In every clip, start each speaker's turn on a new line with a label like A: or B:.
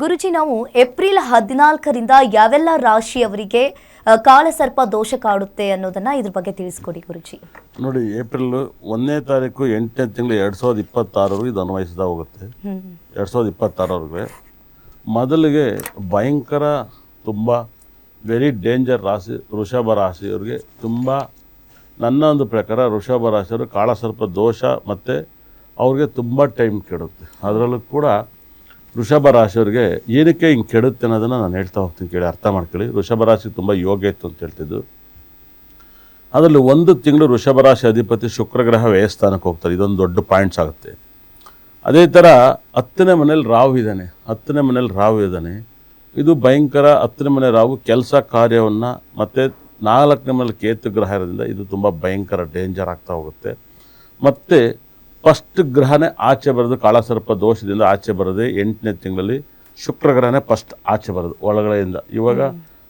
A: ಗುರುಜಿ, ನಾವು ಏಪ್ರಿಲ್ 14ರಿಂದ ಯಾವೆಲ್ಲ ರಾಶಿಯವರಿಗೆ ಕಾಲಸರ್ಪ ದೋಷ ಕಾಡುತ್ತೆ ಅನ್ನೋದನ್ನ ಇದ್ರ ಬಗ್ಗೆ ತಿಳಿಸ್ಕೊಡಿ ಗುರುಜಿ.
B: ನೋಡಿ, ಏಪ್ರಿಲ್ 1ನೇ ತಾರೀಕು 8ನೇ ತಿಂಗಳು 2026 ಇದು ಅನ್ವಯಿಸ್ತಾ ಹೋಗುತ್ತೆ. 2026 ಮೊದಲಿಗೆ ಭಯಂಕರ ತುಂಬ ವೆರಿ ಡೇಂಜರ್ ರಾಶಿ ವೃಷಭ ರಾಶಿಯವರಿಗೆ. ತುಂಬ ನನ್ನ ಒಂದು ಪ್ರಕಾರ ವೃಷಭ ರಾಶಿಯವರು ಕಾಳಸರ್ಪ ದೋಷ ಮತ್ತು ಅವ್ರಿಗೆ ತುಂಬ ಟೈಮ್ ಕೆಡುತ್ತೆ. ಅದರಲ್ಲೂ ಕೂಡ ವೃಷಭ ರಾಶಿಯವರಿಗೆ ಏನಕ್ಕೆ ಹಿಂಗೆ ಕೆಡುತ್ತೆ ಅನ್ನೋದನ್ನು ನಾನು ಹೇಳ್ತಾ ಹೋಗ್ತೀನಿ, ಕೇಳಿ ಅರ್ಥ ಮಾಡ್ಕೊಳ್ಳಿ. ವೃಷಭ ರಾಶಿ ತುಂಬ ಯೋಗ ಇತ್ತು ಅಂತ ಹೇಳ್ತಿದ್ದು. ಅದರಲ್ಲಿ 1 ತಿಂಗಳು ವೃಷಭ ರಾಶಿ ಅಧಿಪತಿ ಶುಕ್ರಗ್ರಹ ವ್ಯಯಸ್ಥಾನಕ್ಕೆ ಹೋಗ್ತಾರೆ. ಇದೊಂದು ದೊಡ್ಡ ಪಾಯಿಂಟ್ಸ್ ಆಗುತ್ತೆ. ಅದೇ ಥರ 10ನೇ ಮನೇಲಿ ರಾಹು ಇದ್ದಾನೆ. 10ನೇ ಮನೇಲಿ ರಾಹು ಇದ್ದಾನೆ. ಇದು ಭಯಂಕರ. 10ನೇ ಮನೆ ರಾಹು ಕೆಲಸ ಕಾರ್ಯವನ್ನು ಮತ್ತು 4ನೇ ಮನೇಲಿ ಕೇತು ಗ್ರಹ ಇರೋದ್ರಿಂದ ಇದು ತುಂಬ ಭಯಂಕರ ಡೇಂಜರ್ ಆಗ್ತಾ ಹೋಗುತ್ತೆ. ಮತ್ತು ಫಸ್ಟ್ ಗ್ರಹನೇ ಆಚೆ ಬರೋದು ಕಾಳಸರ್ಪ ದೋಷದಿಂದ ಆಚೆ ಬರೋದೇ 8ನೇ ತಿಂಗಳಲ್ಲಿ ಶುಕ್ರಗ್ರಹನೇ ಫಸ್ಟ್ ಆಚೆ ಬರೋದು ಒಳಗಡೆಯಿಂದ. ಇವಾಗ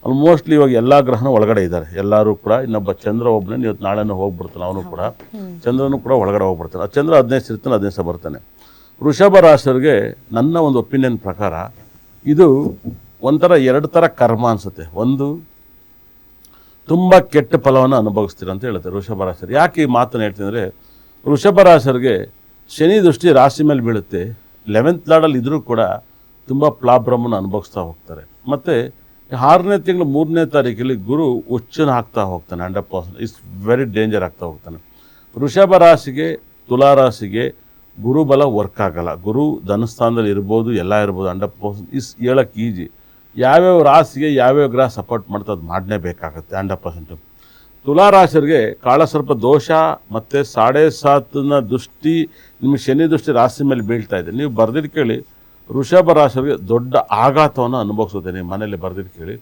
B: ಆಲ್ಮೋಸ್ಟ್ಲಿ ಇವಾಗ ಎಲ್ಲ ಗ್ರಹನೂ ಒಳಗಡೆ ಇದ್ದಾರೆ ಎಲ್ಲರೂ ಕೂಡ. ಇನ್ನೊಬ್ಬ ಚಂದ್ರ ಒಬ್ಬನೇ ನೀವು ನಾಳೆನೂ ಹೋಗ್ಬಿಡ್ತಾನೆ, ಅವನು ಕೂಡ ಚಂದ್ರನೂ ಕೂಡ ಒಳಗಡೆ ಹೋಗ್ಬಿಡ್ತಾನೆ. ಆ ಚಂದ್ರ 15 ಇರ್ತಾನೆ, 15 ಬರ್ತಾನೆ. ವೃಷಭ ರಾಶಿಯವರಿಗೆ ನನ್ನ ಒಂದು ಒಪಿನಿಯನ್ ಪ್ರಕಾರ ಇದು ಒಂಥರ 2 ಥರ ಕರ್ಮ ಅನಿಸುತ್ತೆ. ಒಂದು, ತುಂಬ ಕೆಟ್ಟ ಫಲವನ್ನು ಅನುಭವಿಸ್ತೀರ ಅಂತ ಹೇಳುತ್ತೆ ವೃಷಭ ರಾಶಿಯರು. ಯಾಕೆ ಈ ಮಾತನ್ನು ಹೇಳ್ತೀನಿ ಅಂದರೆ, ವೃಷಭ ರಾಶಿಯವರಿಗೆ ಶನಿ ದೃಷ್ಟಿ ರಾಶಿ ಮೇಲೆ ಬೀಳುತ್ತೆ. 11th ಲಾರ್ಡಲ್ಲಿ ಇದ್ದರೂ ಕೂಡ ತುಂಬ ಪ್ರಾಬ್ಲಮನ್ನು ಅನುಭವಿಸ್ತಾ ಹೋಗ್ತಾರೆ. ಮತ್ತು 6ನೇ ತಿಂಗಳು 3ನೇ ತಾರೀಕಲ್ಲಿ ಗುರು ಉಚ್ಚನ ಹಾಕ್ತಾ ಹೋಗ್ತಾನೆ. 100% ಇಟ್ಸ್ ವೆರಿ ಡೇಂಜರ್ ಆಗ್ತಾ ಹೋಗ್ತಾನೆ. ವೃಷಭ ರಾಶಿಗೆ ತುಲಾ ರಾಶಿಗೆ ಗುರುಬಲ ವರ್ಕ್ ಆಗಲ್ಲ. ಗುರು ಧನಸ್ಥಾನದಲ್ಲಿ ಇರ್ಬೋದು, ಎಲ್ಲ ಇರ್ಬೋದು. 100% ಹೇಳೋಕ್ಕೆ ಈಜಿ. ಯಾವ್ಯಾವ ರಾಶಿಗೆ ಯಾವ್ಯಾವ ಗ್ರಹ ಸಪೋರ್ಟ್ ಮಾಡ್ತಾ ಅದು ಮಾಡಲೇಬೇಕಾಗತ್ತೆ 100%. ತುಲಾ ರಾಶಿಯವರಿಗೆ ಕಾಳಸರ್ಪ ದೋಷ ಮತ್ತು 7.5ನ ದೃಷ್ಟಿ ನಿಮಗೆ ಶನಿ ದೃಷ್ಟಿ ರಾಶಿ ಮೇಲೆ ಬೀಳ್ತಾ ಇದೆ. ನೀವು ಬರ್ದಿದ್ದು ಕೇಳಿ, ವೃಷಭ ರಾಶಿಯವರಿಗೆ ದೊಡ್ಡ ಆಘಾತವನ್ನು ಅನುಭವಿಸುತ್ತೆ. ನೀವು ಮನೇಲಿ ಬರ್ದಿದ್ದು ಕೇಳಿ,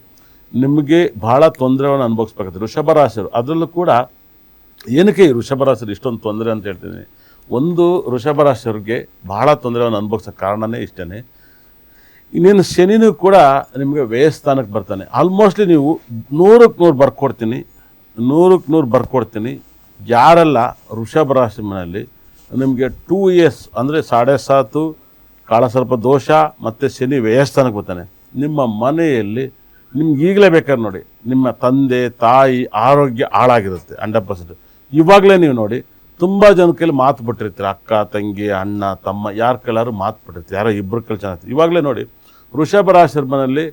B: ನಿಮಗೆ ಭಾಳ ತೊಂದರೆಯನ್ನು ಅನುಭವಿಸ್ಬೇಕಾಗುತ್ತೆ ವೃಷಭ ರಾಶಿಯವರು. ಅದರಲ್ಲೂ ಕೂಡ ಏನಕ್ಕೆ ಈ ವೃಷಭ ರಾಶಿಯವರು ಇಷ್ಟೊಂದು ತೊಂದರೆ ಅಂತ ಹೇಳ್ತೀನಿ. ಒಂದು, ವೃಷಭ ರಾಶಿಯವ್ರಿಗೆ ಭಾಳ ತೊಂದರೆಯನ್ನು ಅನುಭವಿಸೋ ಕಾರಣನೇ ಇಷ್ಟೇ. ಇನ್ನೇನು ಶನಿನೂ ಕೂಡ ನಿಮಗೆ ವ್ಯಯಸ್ಥಾನಕ್ಕೆ ಬರ್ತಾನೆ. ಆಲ್ಮೋಸ್ಟ್ಲಿ ನೀವು 100ಕ್ಕೆ 100 ಬರ್ಕೊಡ್ತೀನಿ, 100ಕ್ಕೆ 100 ಬರ್ಕೊಡ್ತೀನಿ. ಯಾರೆಲ್ಲ ವೃಷಭ ರಾಶಿ ಮನೆಯಲ್ಲಿ ನಿಮಗೆ 2 years ಅಂದರೆ 7.5 ಕಾಳಸರ್ಪ ದೋಷ ಮತ್ತು ಶನಿ ವ್ಯಯಸ್ಥಾನಕ್ಕೆ ಬರ್ತಾನೆ, ನಿಮ್ಮ ಮನೆಯಲ್ಲಿ ನಿಮ್ಗೆ ಈಗಲೇ ಬೇಕಾದ್ರೆ ನೋಡಿ, ನಿಮ್ಮ ತಂದೆ ತಾಯಿ ಆರೋಗ್ಯ ಹಾಳಾಗಿರುತ್ತೆ 100%. ಇವಾಗಲೇ ನೀವು ನೋಡಿ, ತುಂಬ ಜನ ಕೈಲಿ ಮಾತು ಬಿಟ್ಟಿರ್ತೀರ. ಅಕ್ಕ ತಂಗಿ ಅಣ್ಣ ತಮ್ಮ ಯಾರ ಕೈಲಾದ್ರು ಮಾತು ಬಿಟ್ಟಿರ್ತೀರ, ಯಾರೋ ಇಬ್ಬರು ಕೈಲಿ ಚೆನ್ನಾಗಿರ್ತೀವಿ. ಇವಾಗಲೇ ನೋಡಿ, ವೃಷಭ ರಾಶಿ ಮನೆಯಲ್ಲಿ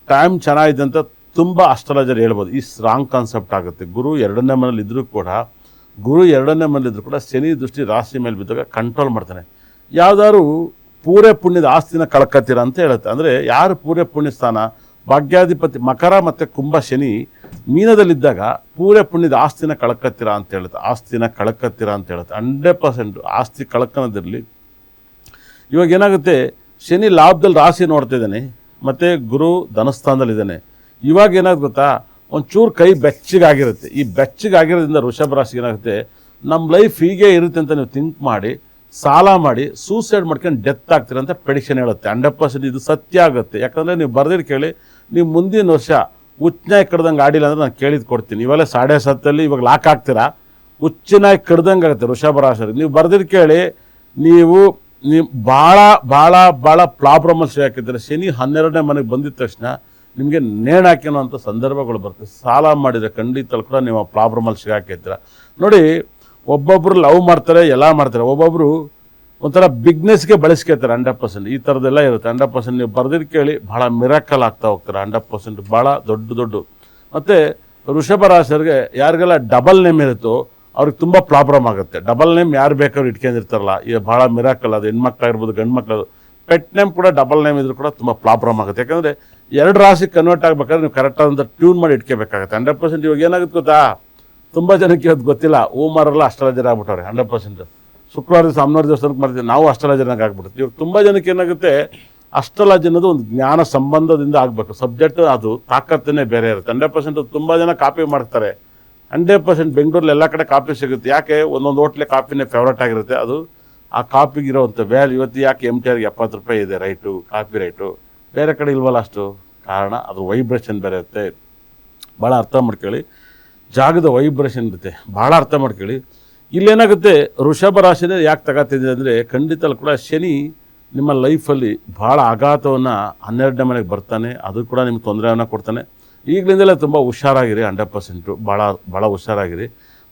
B: ಟೈಮ್ ಚೆನ್ನಾಗಿದೆ ಅಂತ ತುಂಬ ಅಸ್ಟ್ರಾಲಜರ್ ಹೇಳ್ಬೋದು. ಈ ರಾಂಗ್ ಕಾನ್ಸೆಪ್ಟ್ ಆಗುತ್ತೆ. ಗುರು 2ನೇ ಮನೇಲಿ ಇದ್ದರೂ ಕೂಡ, ಗುರು 2ನೇ ಮನೇಲಿ ಇದ್ದರೂ ಕೂಡ ಶನಿ ದೃಷ್ಟಿ ರಾಶಿ ಮೇಲೆ ಬಿದ್ದಾಗ ಕಂಟ್ರೋಲ್ ಮಾಡ್ತಾನೆ. ಯಾವುದಾದ್ರು ಪೂರೇ ಪುಣ್ಯದ ಆಸ್ತಿನ ಕಳ್ಕೊತೀರ ಅಂತ ಹೇಳುತ್ತೆ. ಅಂದರೆ ಯಾರು ಪೂರೇ ಪುಣ್ಯ ಸ್ಥಾನ, ಭಾಗ್ಯಾಧಿಪತಿ ಮಕರ ಮತ್ತು ಕುಂಭ ಶನಿ ಮೀನದಲ್ಲಿದ್ದಾಗ ಪೂರೇ ಪುಣ್ಯದ ಆಸ್ತಿನ ಕಳ್ಕೊತೀರ ಅಂತ ಹೇಳುತ್ತೆ. ಆಸ್ತಿನ ಕಳ್ಕೊತೀರ ಅಂತ ಹೇಳುತ್ತೆ. 100% ಆಸ್ತಿ ಕಳ್ಕೊಳೋದಿರಲಿ. ಇವಾಗ ಏನಾಗುತ್ತೆ, ಶನಿ ಲಾಭದಲ್ಲಿ ರಾಶಿ ನೋಡ್ತಾ ಇದ್ದಾನೆ ಮತ್ತು ಗುರು ಧನಸ್ಥಾನದಲ್ಲಿದ್ದಾನೆ. ಇವಾಗ ಏನಾಗುತ್ತೆ ಗೊತ್ತಾ, ಒಂಚೂರು ಕೈ ಬೆಚ್ಚಗಾಗಿರುತ್ತೆ. ಈ ಬೆಚ್ಚಗಾಗಿರೋದ್ರಿಂದ ವೃಷಭ ರಾಶಿಗೆ ಏನಾಗುತ್ತೆ, ನಮ್ಮ ಲೈಫ್ ಹೀಗೆ ಇರುತ್ತೆ ಅಂತ ನೀವು ಥಿಂಕ್ ಮಾಡಿ ಸಾಲ ಮಾಡಿ ಸೂಸೈಡ್ ಮಾಡ್ಕೊಂಡು ಡೆತ್ ಆಗ್ತೀರ ಅಂತ ಪ್ರೆಡಿಕ್ಷನ್ ಹೇಳುತ್ತೆ. 100% ಇದು ಸತ್ಯ ಆಗುತ್ತೆ. ಯಾಕಂದರೆ ನೀವು ಬರ್ದಿದ್ದು ಕೇಳಿ, ನೀವು ಮುಂದಿನ ವರ್ಷ ಉಚ್ಚನಾಗಿ ಕಡ್ದಂಗೆ ಆಡಿಲ್ಲ ಅಂದರೆ ನಾನು ಕೇಳಿದ್ದು ಕೊಡ್ತೀನಿ. ಇವೆಲ್ಲ 7.5 ಇವಾಗ ಲಾಕ್ ಆಗ್ತೀರಾ, ಉಚ್ಚನಾಗಿ ಕಡ್ದಂಗೆ ಆಗುತ್ತೆ ವೃಷಭ ರಾಶಿಯವ್ರಿಗೆ. ನೀವು ಬರ್ದಿದ್ದು ಕೇಳಿ, ನೀವು ಭಾಳ ಭಾಳ ಭಾಳ ಪ್ರಾಬ್ಲಮಲ್ಲಿ ಸಿಗಾಕಿದ್ದೀರ. ಶನಿ 12ನೇ ಮನೆಗೆ ಬಂದಿದ್ದ ತಕ್ಷಣ ನಿಮಗೆ ನೇಣು ಹಾಕಿನೋಂಥ ಸಂದರ್ಭಗಳು ಬರ್ತದೆ. ಸಾಲ ಮಾಡಿದರೆ ಖಂಡಿತ ಕೂಡ ನೀವು ಆ ಪ್ರಾಬ್ಲಮಲ್ಲಿ ಸಿಗಾಕಿದ್ದೀರ. ನೋಡಿ, ಒಬ್ಬೊಬ್ಬರು ಲವ್ ಮಾಡ್ತಾರೆ, ಎಲ್ಲ ಮಾಡ್ತಾರೆ. ಒಬ್ಬೊಬ್ಬರು ಒಂಥರ ಬಿಗ್ನೆಸ್ಗೆ ಬಳಸ್ಕೊತಾರೆ 100%. ಈ ಥರದ್ದೆಲ್ಲ ಇರುತ್ತೆ 100%. ನೀವು ಬರ್ದಿದ್ದು ಕೇಳಿ, ಭಾಳ ಮಿರಾಕಲ್ ಆಗ್ತಾ ಹೋಗ್ತಾರೆ 100%. ಭಾಳ ದೊಡ್ಡ ಮತ್ತು ವೃಷಭ ರಾಶಿಯವ್ರಿಗೆ ಯಾರಿಗೆಲ್ಲ ಡಬಲ್ ನೇಮ್ ಇರುತ್ತೋ ಅವ್ರಿಗೆ ತುಂಬ ಪ್ರಾಬ್ಲಮ್ ಆಗುತ್ತೆ. ಡಬಲ್ ನೇಮ್ ಯಾರು ಬೇಕಾದ್ರೂ ಇಟ್ಕೊಂಡಿರ್ತಾರಲ್ಲ, ಈಗ ಭಾಳ ಮಿರಾಕಲ್. ಅದು ಹೆಣ್ಮಕ್ಳಾಗಿರ್ಬೋದು, ಗಂಡು ಮಕ್ಕಳು. ಪೆಟ್ ನೇಮ್ ಕೂಡ ಡಬಲ್ ನೇಮ್ ಇದ್ರೂ ಕೂಡ ತುಂಬ ಪ್ರಾಬ್ಲಮ್ ಆಗುತ್ತೆ. ಯಾಕಂದರೆ 2 ರಾಶಿ ಕನ್ವರ್ಟ್ ಆಗಬೇಕಾದ್ರೆ ನೀವು ಕರೆಕ್ಟಾದಂಥ ಟ್ಯೂನ್ ಮಾಡಿ ಇಟ್ಕೋಬೇಕಾಗುತ್ತೆ 100%. ಇವಾಗ ಏನಾಗುತ್ತೆ ಗೊತ್ತಾ, ತುಂಬ ಜನಕ್ಕೆ ಇವತ್ತು ಗೊತ್ತಿಲ್ಲ, ಓಮಾರೆಲ್ಲ ಅಸ್ಟ್ರಾಲಜರ್ ಆಗ್ಬಿಟ್ಟವ್ರೆ 100%. ಶುಕ್ರವಾರ ದಿವಸ ಅಮ್ಮನವ್ರ ದೇವಸ್ಥಾನಕ್ಕೆ ಮಾಡ್ತೀವಿ, ನಾವು ಅಸ್ಟ್ರಾಲಜರ್ನಾಗ ಆಗ್ಬಿಡ್ತೀವಿ. ಇವಾಗ ತುಂಬ ಜನಕ್ಕೆ ಏನಾಗುತ್ತೆ, ಅಸ್ಟ್ರಾಲಜಿ ಅನ್ನೋದು ಒಂದು ಜ್ಞಾನ ಸಂಬಂಧದಿಂದ ಆಗಬೇಕು. ಸಬ್ಜೆಕ್ಟ್ ಅದು ತಾಕತ್ತೇ ಬೇರೆ ಇರುತ್ತೆ 100%. ತುಂಬ ಜನ ಕಾಪಿ ಮಾಡ್ತಾರೆ 100%. ಬೆಂಗಳೂರಲ್ಲಿ ಎಲ್ಲ ಕಡೆ ಕಾಪಿ ಸಿಗುತ್ತೆ. ಯಾಕೆ, ಒಂದೊಂದು ಹೋಟ್ಲೆ ಕಾಪಿನೇ ಫೇವ್ರೇಟ್ ಆಗಿರುತ್ತೆ. ಅದು ಆ ಕಾಪಿಗಿರೋವಂಥ ವ್ಯಾಲ್ಯೂ. ಇವತ್ತು ಯಾಕೆ MTRಗೆ 70 ರೂಪಾಯಿ ಇದೆ ರೈಟು, ಕಾಪಿ ರೈಟು, ಬೇರೆ ಕಡೆ ಇಲ್ವಲ್ಲ ಅಷ್ಟು? ಕಾರಣ ಅದು ವೈಬ್ರೇಷನ್ ಬೇರೆ ಇರುತ್ತೆ. ಭಾಳ ಅರ್ಥ ಮಾಡ್ಕೊಳ್ಳಿ, ಜಾಗದ ವೈಬ್ರೇಷನ್ ಇರುತ್ತೆ, ಭಾಳ ಅರ್ಥ ಮಾಡ್ಕೊಳ್ಳಿ. ಇಲ್ಲೇನಾಗುತ್ತೆ, ವೃಷಭ ರಾಶಿನೇ ಯಾಕೆ ತಗೋತಿದೆ ಅಂದರೆ, ಖಂಡಿತ ಕೂಡ ಶನಿ ನಿಮ್ಮ ಲೈಫಲ್ಲಿ ಭಾಳ ಆಘಾತವನ್ನು 12ನೇ ಮನೆಗೆ ಬರ್ತಾನೆ, ಅದು ಕೂಡ ನಿಮ್ಗೆ ತೊಂದರೆಯನ್ನು ಕೊಡ್ತಾನೆ. ಈಗಲಿಂದಲೇ ತುಂಬ ಹುಷಾರಾಗಿರಿ, 100%, ಭಾಳ ಹುಷಾರಾಗಿರಿ.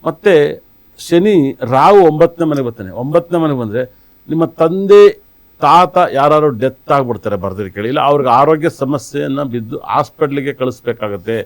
B: ಮತ್ತು ಶನಿ ರಾಹು 9ನೇ ಮನೆಗೆ ಬರ್ತಾನೆ. 9ನೇ ಮನೆಗೆ ಬಂದರೆ ನಿಮ್ಮ ತಂದೆ ತಾತ ಯಾರು ಡೆತ್ ಆಗಿಬಿಡ್ತಾರೆ, ಬರ್ದಿರಿ ಕೇಳಿ, ಇಲ್ಲ ಅವ್ರಿಗೆ ಆರೋಗ್ಯ ಸಮಸ್ಯೆಯನ್ನು ಬಿದ್ದು ಹಾಸ್ಪಿಟ್ಲಿಗೆ ಕಳಿಸ್ಬೇಕಾಗತ್ತೆ.